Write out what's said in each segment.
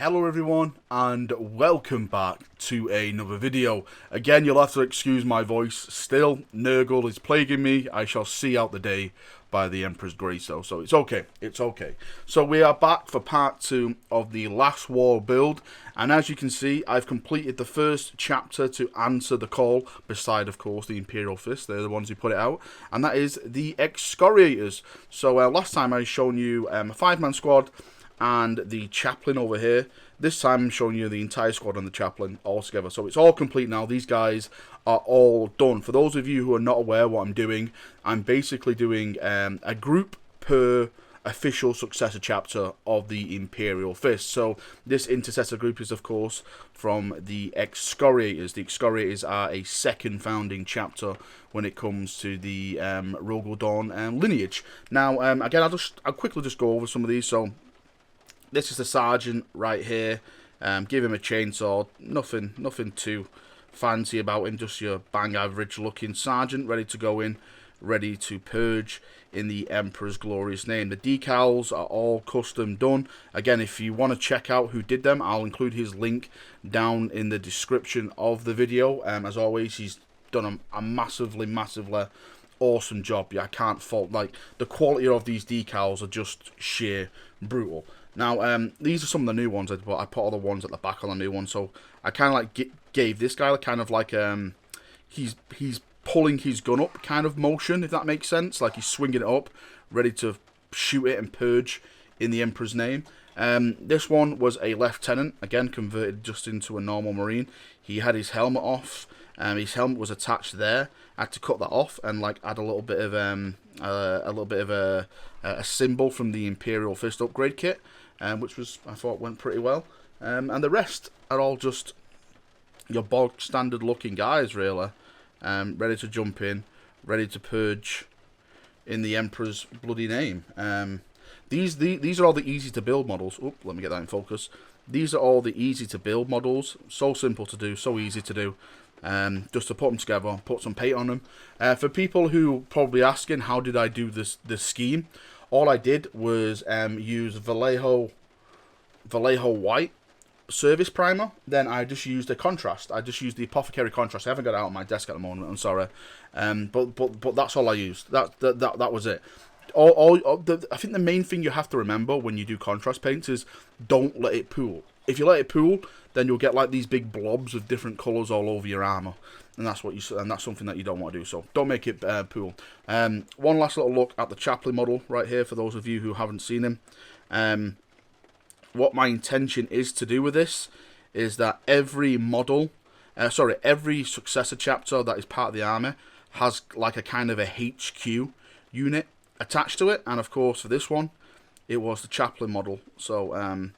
Hello everyone and welcome back to another video. Again, you'll have to excuse my voice. Still, Nurgle is plaguing me. I shall see out the day by the Emperor's grace though, so it's okay. It's okay. So we are back for part 2 of the last war build, and as you can see, I've completed the first chapter to answer the call, beside of course the Imperial Fist. They're the ones who put it out, and that is the Excoriators. So last time I shown you a 5-man squad and the chaplain over here. This time I'm showing you the entire squad and the chaplain all together. So it's all complete now. These guys are all done. For those of you who are not aware what I'm doing, I'm basically doing a group per official successor chapter of the Imperial Fist. So this intercessor group is of course from the Excoriators. The Excoriators are a second founding chapter when it comes to the Rogaldorn lineage. Now again, I'll quickly just go over some of these. So this is the sergeant right here. Give him a chainsaw. Nothing too fancy about him. Just your bang average looking sergeant, ready to go in, ready to purge in the Emperor's glorious name. The decals are all custom done. Again, if you want to check out who did them, I'll include his link down in the description of the video. As always, he's done a massively awesome job. Yeah, I can't fault. Like, the quality of these decals are just sheer brutal. Now, these are some of the new ones, but I put all the ones at the back on the new one. So I kind of like gave this guy kind of like he's pulling his gun up kind of motion, if that makes sense. Like he's swinging it up, ready to shoot it and purge in the Emperor's name. This one was a lieutenant, again converted just into a normal marine. He had his helmet off. His helmet was attached there. I had to cut that off and like add a little bit of a symbol from the Imperial Fist upgrade kit, which I thought went pretty well. And the rest are all just your bog standard looking guys, really, ready to jump in, ready to purge in the Emperor's bloody name. These are all the easy to build models. Oop, let me get that in focus. These are all the easy to build models. So simple to do, so easy to do. Just to put them together, put some paint on them. For people who probably asking how did I do this scheme, all I did was use Vallejo White service primer. Then I just used a contrast. I just used the Apothecary contrast. I haven't got it out on my desk at the moment. I'm sorry, but that's all I used. That was it. I think the main thing you have to remember when you do contrast paints is don't let it pool. If you let it pool, then you'll get like these big blobs of different colours all over your armour, and that's something that you don't want to do. So don't make it pool. One last little look at the chaplain model right here for those of you who haven't seen him. What my intention is to do with this is that every successor chapter that is part of the army has like a kind of a HQ unit attached to it, and of course for this one it was the chaplain model. So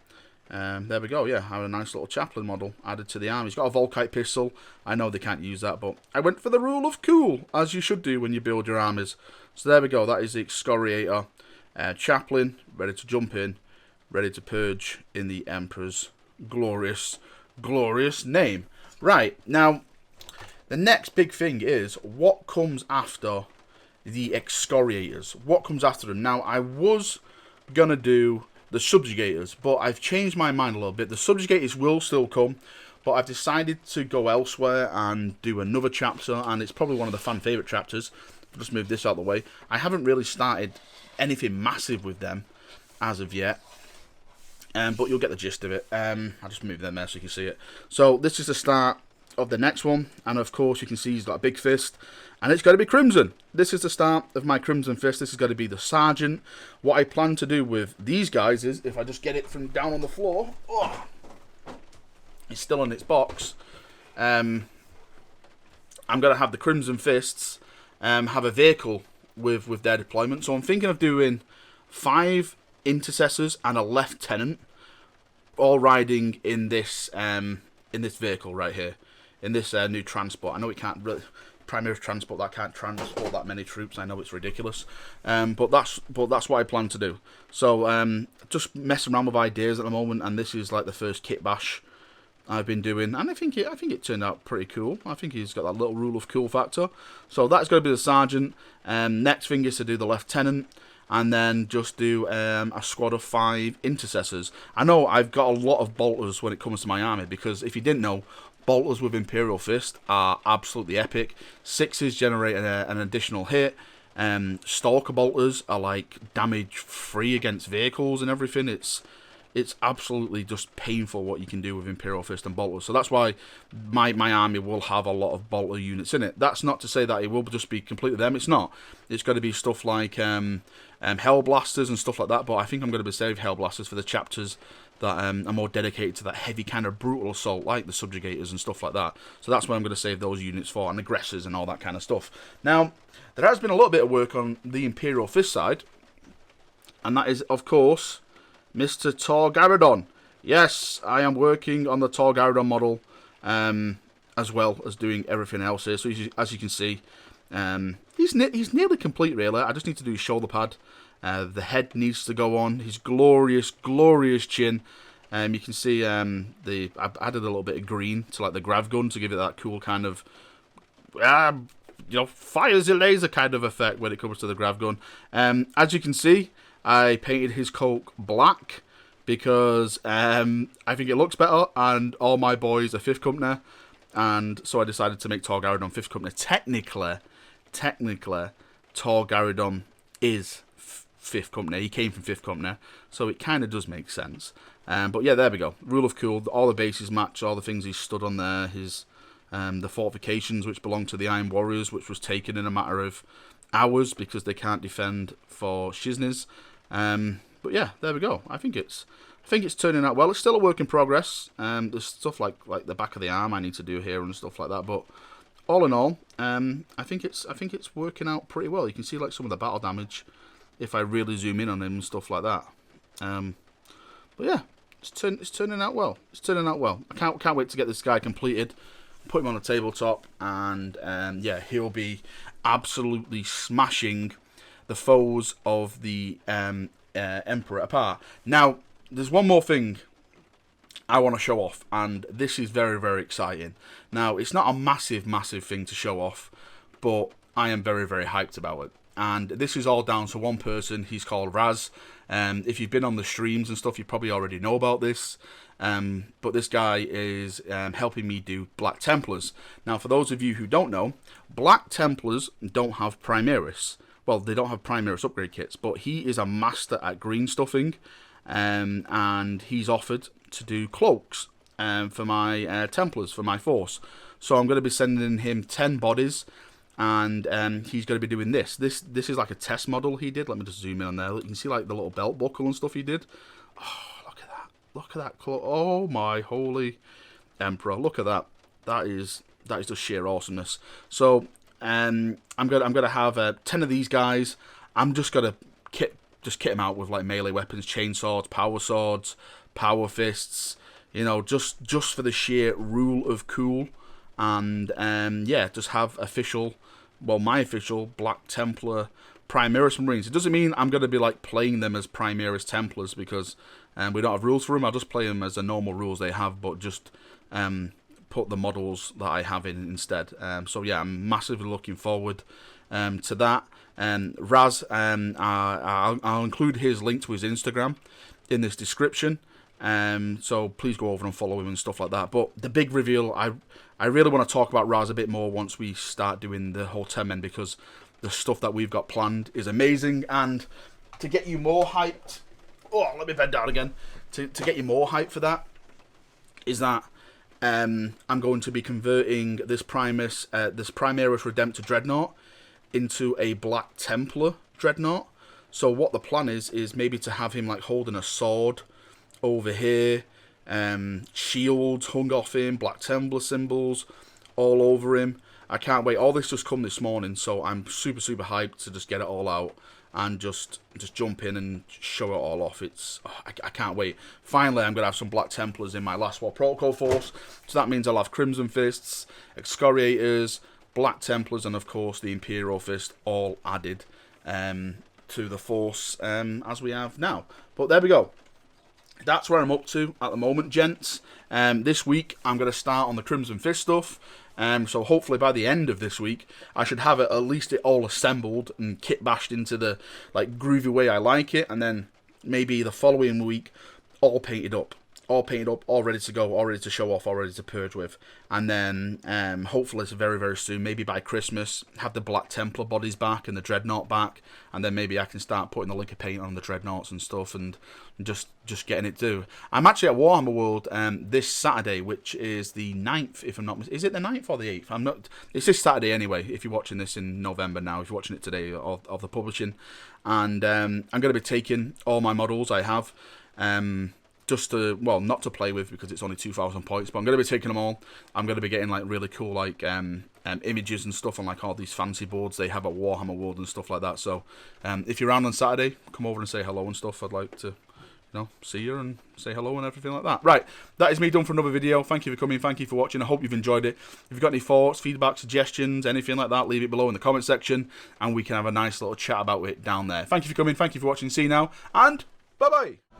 there we go. Yeah, I have a nice little chaplain model added to the army. He's got a Volkite pistol. I know they can't use that, but I went for the rule of cool, as you should do when you build your armies. So there we go. That is the Excoriator chaplain, ready to jump in, ready to purge in the Emperor's glorious name. Right, now the next big thing is what comes after the Excoriators. What comes after them? Now, I was gonna do the Subjugators, but I've changed my mind a little bit. The Subjugators will still come, but I've decided to go elsewhere and do another chapter, and it's probably one of the fan favourite chapters. I'll just move this out of the way. I haven't really started anything massive with them as of yet, but you'll get the gist of it. I'll just move them there so you can see it. So this is the start of the next one, and of course you can see he's got a big fist, and it's got to be crimson. This is the start of my crimson fist. This is going to be the sergeant. What I plan to do with these guys is, if I just get it from down on the floor, it's still in its box. I'm going to have the crimson fists have a vehicle with their deployment. So I'm thinking of doing 5 intercessors and a lieutenant all riding in this vehicle right here, in this new transport. I know it can't really primary transport, that can't transport that many troops. I know it's ridiculous, but that's what I plan to do. So just messing around with ideas at the moment, and this is like the first kit bash I've been doing, and I think it turned out pretty cool. I think he's got that little rule of cool factor. So that's going to be the sergeant. Next thing is to do the lieutenant, and then just do a squad of 5 intercessors. I know I've got a lot of bolters when it comes to my army, because if you didn't know, bolters with Imperial Fist are absolutely epic. 6s generate an additional hit. Stalker bolters are like damage free against vehicles and everything. It's absolutely just painful what you can do with Imperial Fist and bolters. So that's why my army will have a lot of bolter units in it. That's not to say that it will just be completely them. It's not. It's got to be stuff like Hell Blasters and stuff like that. But I think I'm going to be saving Hell Blasters for the chapters that are more dedicated to that heavy kind of brutal assault, like the Subjugators and stuff like that. So that's what I'm going to save those units for, and Aggressors and all that kind of stuff. Now, there has been a little bit of work on the Imperial Fist side, and that is, of course, Mr. Torgaradon. Yes, I am working on the Torgaradon model, as well as doing everything else here. So as you can see, he's nearly complete, really. I just need to do his shoulder pad. The head needs to go on. His glorious, glorious chin. You can see I've added a little bit of green to like the grav gun to give it that cool kind of, fires a laser kind of effect when it comes to the grav gun. As you can see, I painted his coat black because I think it looks better, and all my boys are 5th Company, and so I decided to make Torgaradon 5th Company. Technically, Torgaradon is 5th Company. He came from 5th Company, so it kind of does make sense. But yeah, there we go. Rule of cool. All the bases match. All the things he stood on there. His the fortifications, which belong to the Iron Warriors, which was taken in a matter of hours because they can't defend for Shizniz. But yeah, there we go. I think it's turning out well. It's still a work in progress. There's stuff like the back of the arm I need to do here and stuff like that. But all in all, I think it's working out pretty well. You can see like some of the battle damage if I really zoom in on him and stuff like that. But yeah, it's turning out well. It's turning out well. I can't wait to get this guy completed, put him on the tabletop, and yeah, he'll be absolutely smashing the foes of the Emperor apart. Now, there's one more thing I want to show off, and this is very, very exciting. Now, it's not a massive, massive thing to show off, but I am very, very hyped about it. And this is all down to one person. He's called Raz. If you've been on the streams and stuff, you probably already know about this. But this guy is helping me do Black Templars. Now, for those of you who don't know, Black Templars don't have Primaris. Well, they don't have Primaris upgrade kits, but he is a master at green stuffing, and he's offered to do cloaks for my Templars, for my force. So I'm going to be sending him 10 bodies, and he's going to be doing this. This is like a test model he did. Let me just zoom in on there. You can see like the little belt buckle and stuff he did. Oh, look at that. Look at that cloak. Oh my holy Emperor. Look at that. That is just sheer awesomeness. So I'm gonna have 10 of these guys. I'm just gonna kit them out with like melee weapons, chainsaws, power swords, power fists. You know, just for the sheer rule of cool, and yeah, just have my official Black Templar Primaris Marines. It doesn't mean I'm gonna be like playing them as Primaris Templars, because we don't have rules for them. I'll just play them as the normal rules they have, but just put the models that I have in instead. So yeah, I'm massively looking forward to that. Raz, I'll include his link to his Instagram in this description. So please go over and follow him and stuff like that. But the big reveal, I really want to talk about Raz a bit more once we start doing the whole 10 men, because the stuff that we've got planned is amazing. And to get you more hyped, let me bend down again. To get you more hyped for that is that I'm going to be converting this Primaris Redemptor Dreadnought into a Black Templar Dreadnought. So what the plan is maybe to have him like holding a sword over here, shields hung off him, Black Templar symbols all over him. I can't wait. All this just come this morning, so I'm super, super hyped to just get it all out and just jump in and show it all off. I can't wait. Finally, I'm going to have some Black Templars in my Last War Protocol force. So that means I'll have Crimson Fists, Excoriators, Black Templars, and of course the Imperial Fist all added to the force as we have now. But there we go. that's where I'm up to at the moment, gents. This week I'm going to start on the Crimson Fist stuff. So hopefully by the end of this week, I should have it at least it all assembled and kit bashed into the like groovy way I like it, and then maybe the following week all painted up, all ready to go, all ready to show off, all ready to purge with. And then hopefully it's very, very soon, maybe by Christmas, have the Black Templar bodies back and the Dreadnought back, and then maybe I can start putting the liquor paint on the Dreadnoughts and stuff, and just getting it due. I'm actually at Warhammer World this Saturday, which is the 9th, if I'm not mistaken. Is it the 9th or the 8th? I'm not. It's this Saturday anyway, if you're watching this in November now, if you're watching it today of the publishing. And I'm going to be taking all my models I have, just to, well, not to play with because it's only 2,000 points, but I'm going to be taking them all. I'm going to be getting like really cool like images and stuff on like all these fancy boards they have at Warhammer World and stuff like that. So if you're around on Saturday, come over and say hello and stuff. I'd like to, you know, see you and say hello and everything like that. Right, that is me done for another video. Thank you for coming, thank you for watching. I hope you've enjoyed it. If you've got any thoughts, feedback, suggestions, anything like that, leave it below in the comment section and we can have a nice little chat about it down there. Thank you for coming, thank you for watching. See you now, and bye bye.